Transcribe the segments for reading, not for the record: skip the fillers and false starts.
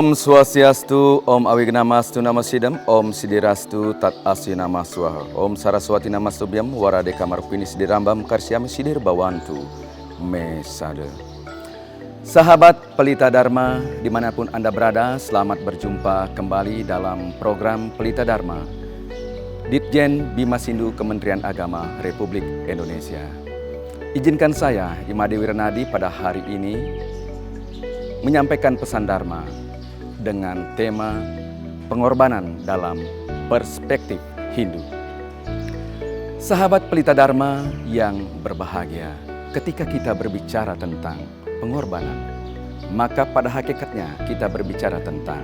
Om Swastiastu, Om Awignamastu Namasidam, Om Sidirastu Tat Asinama Swaha, Om Saraswati Namastubyam, Warade Kamarpini Sidirambam Karsyami Sidir Bawantu Mesade. Sahabat Pelita Dharma, dimanapun Anda berada, selamat berjumpa kembali dalam program Pelita Dharma Ditjen Bima Sindu Kementerian Agama Republik Indonesia. Izinkan saya, Imade Wiranadi, pada hari ini menyampaikan pesan Dharma dengan tema pengorbanan dalam perspektif Hindu. Sahabat Pelita Dharma yang berbahagia, ketika kita berbicara tentang pengorbanan, maka pada hakikatnya kita berbicara tentang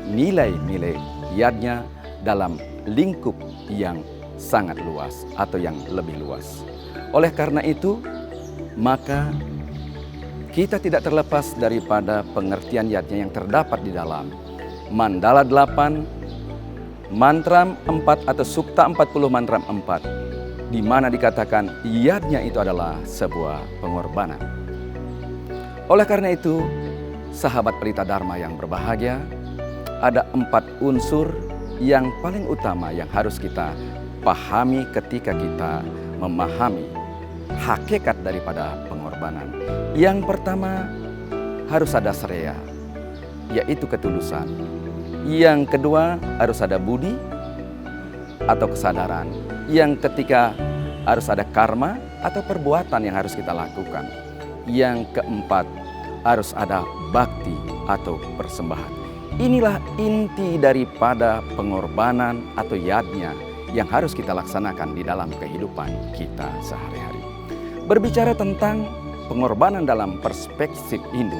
nilai-nilai yadnya dalam lingkup yang sangat luas atau yang lebih luas. Oleh karena itu, maka kita tidak terlepas daripada pengertian yadnya yang terdapat di dalam Mandala 8, Mantram 4 atau Sukta 40 Mantram 4, di mana dikatakan yadnya itu adalah sebuah pengorbanan. Oleh karena itu, sahabat Pelita Dharma yang berbahagia, ada 4 unsur yang paling utama yang harus kita pahami ketika kita memahami hakikat daripada pengorbanan. Yang pertama, harus ada sreya, yaitu ketulusan. Yang kedua, harus ada budi atau kesadaran. Yang ketiga, harus ada karma atau perbuatan yang harus kita lakukan. Yang keempat, harus ada bakti atau persembahan. Inilah inti daripada pengorbanan atau yadnya yang harus kita laksanakan di dalam kehidupan kita sehari-hari. Berbicara tentang pengorbanan dalam perspektif Hindu,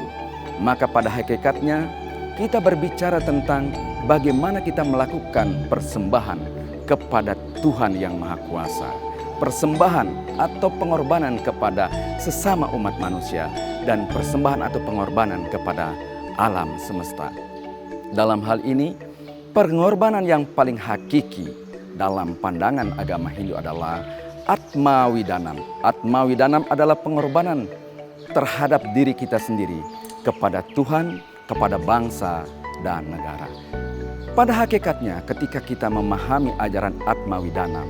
maka pada hakikatnya kita berbicara tentang bagaimana kita melakukan persembahan kepada Tuhan yang Maha Kuasa. Persembahan atau pengorbanan kepada sesama umat manusia dan persembahan atau pengorbanan kepada alam semesta. Dalam hal ini, pengorbanan yang paling hakiki dalam pandangan agama Hindu adalah Atmawidanam. Atmawidanam adalah pengorbanan terhadap diri kita sendiri, kepada Tuhan, kepada bangsa, dan negara. Pada hakikatnya, ketika kita memahami ajaran Atmawidanam,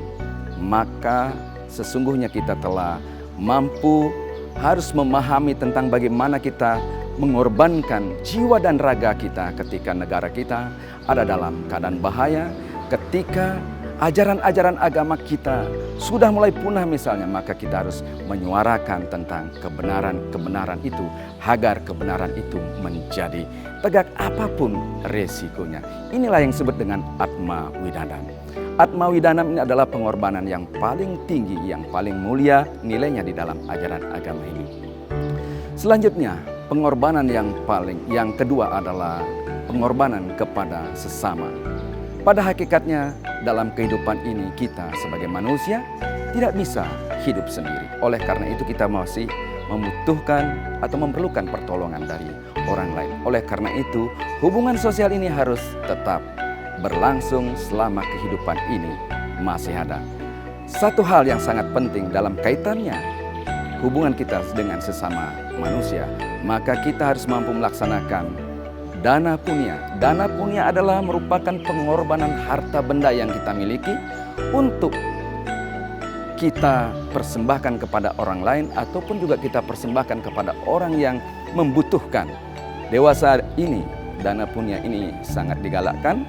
maka sesungguhnya kita telah mampu harus memahami tentang bagaimana kita mengorbankan jiwa dan raga kita ketika negara kita ada dalam keadaan bahaya, ketika ajaran-ajaran agama kita sudah mulai punah misalnya, maka kita harus menyuarakan tentang kebenaran-kebenaran itu agar kebenaran itu menjadi tegak apapun resikonya. Inilah yang disebut dengan Atmawidanam. Atmawidanam ini adalah pengorbanan yang paling tinggi, yang paling mulia nilainya di dalam ajaran agama ini. Selanjutnya, pengorbanan yang kedua adalah pengorbanan kepada sesama. Pada hakikatnya, dalam kehidupan ini kita sebagai manusia tidak bisa hidup sendiri. Oleh karena itu kita masih membutuhkan atau memerlukan pertolongan dari orang lain. Oleh karena itu, hubungan sosial ini harus tetap berlangsung selama kehidupan ini masih ada. Satu hal yang sangat penting dalam kaitannya hubungan kita dengan sesama manusia, maka kita harus mampu melaksanakan dana punya. Dana punya adalah merupakan pengorbanan harta benda yang kita miliki untuk kita persembahkan kepada orang lain ataupun juga kita persembahkan kepada orang yang membutuhkan. Dewasa ini, dana punya ini sangat digalakkan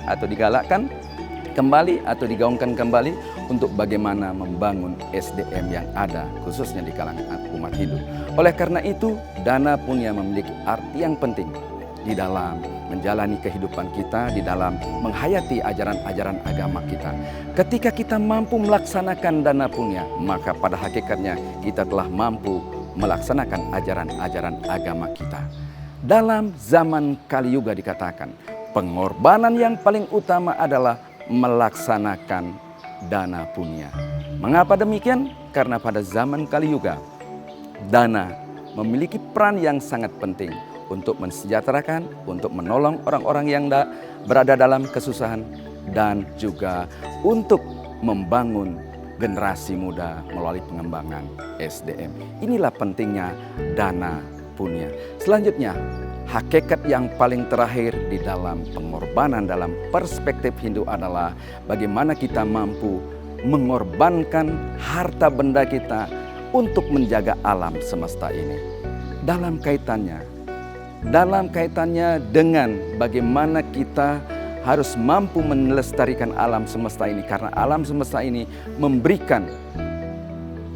kembali atau digaungkan kembali untuk bagaimana membangun SDM yang ada khususnya di kalangan umat Hindu. Oleh karena itu, dana punya memiliki arti yang penting di dalam menjalani kehidupan kita, di dalam menghayati ajaran-ajaran agama kita. Ketika kita mampu melaksanakan dana punya, maka pada hakikatnya kita telah mampu melaksanakan ajaran-ajaran agama kita. Dalam zaman Kali Yuga dikatakan, pengorbanan yang paling utama adalah melaksanakan dana punya. Mengapa demikian? Karena pada zaman Kali Yuga, dana memiliki peran yang sangat penting untuk mensejahterakan, untuk menolong orang-orang yang berada dalam kesusahan, dan juga untuk membangun generasi muda melalui pengembangan SDM. Inilah pentingnya dana punya. Selanjutnya, hakikat yang paling terakhir di dalam pengorbanan dalam perspektif Hindu adalah bagaimana kita mampu mengorbankan harta benda kita untuk menjaga alam semesta ini. Dalam kaitannya dengan bagaimana kita harus mampu melestarikan alam semesta ini, karena alam semesta ini memberikan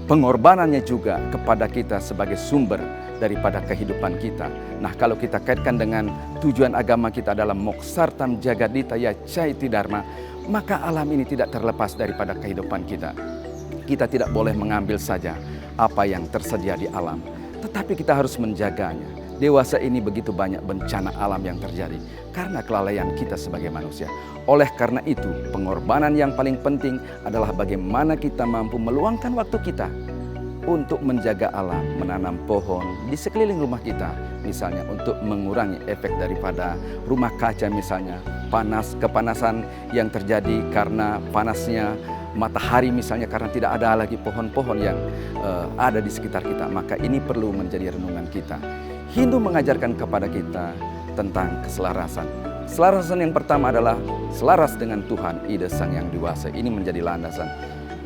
pengorbanannya juga kepada kita sebagai sumber daripada kehidupan kita. Nah, kalau kita kaitkan dengan tujuan agama kita adalah moksartam jagadita ya caiti dharma, maka alam ini tidak terlepas daripada kehidupan kita. Kita tidak boleh mengambil saja apa yang tersedia di alam, tetapi kita harus menjaganya. Dewasa ini begitu banyak bencana alam yang terjadi karena kelalaian kita sebagai manusia. Oleh karena itu, pengorbanan yang paling penting adalah bagaimana kita mampu meluangkan waktu kita untuk menjaga alam, menanam pohon di sekeliling rumah kita, misalnya untuk mengurangi efek daripada rumah kaca, misalnya kepanasan yang terjadi karena panasnya matahari, misalnya karena tidak ada lagi pohon-pohon yang ada di sekitar kita. Maka ini perlu menjadi renungan kita. Hindu mengajarkan kepada kita tentang keselarasan. Keselarasan yang pertama adalah selaras dengan Tuhan, Ida Sang Yang Dewasa. Ini menjadi landasan.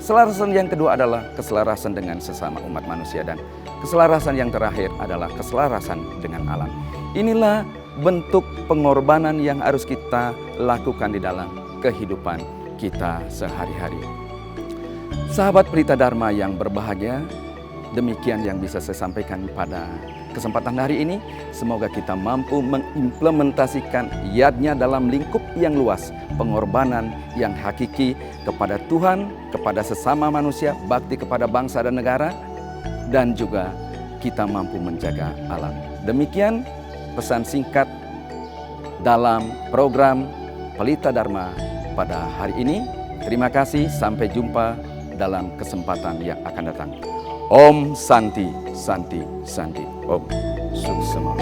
Keselarasan yang kedua adalah keselarasan dengan sesama umat manusia, dan keselarasan yang terakhir adalah keselarasan dengan alam. Inilah bentuk pengorbanan yang harus kita lakukan di dalam kehidupan kita sehari-hari. Sahabat Pelita Dharma yang berbahagia, demikian yang bisa saya sampaikan pada kesempatan hari ini. Semoga kita mampu mengimplementasikan yadnya dalam lingkup yang luas, pengorbanan yang hakiki kepada Tuhan, kepada sesama manusia, bakti kepada bangsa dan negara, dan juga kita mampu menjaga alam. Demikian pesan singkat dalam program Pelita Dharma pada hari ini. Terima kasih, sampai jumpa dalam kesempatan yang akan datang. Om Santi, Santi, Santi. Om Suksema.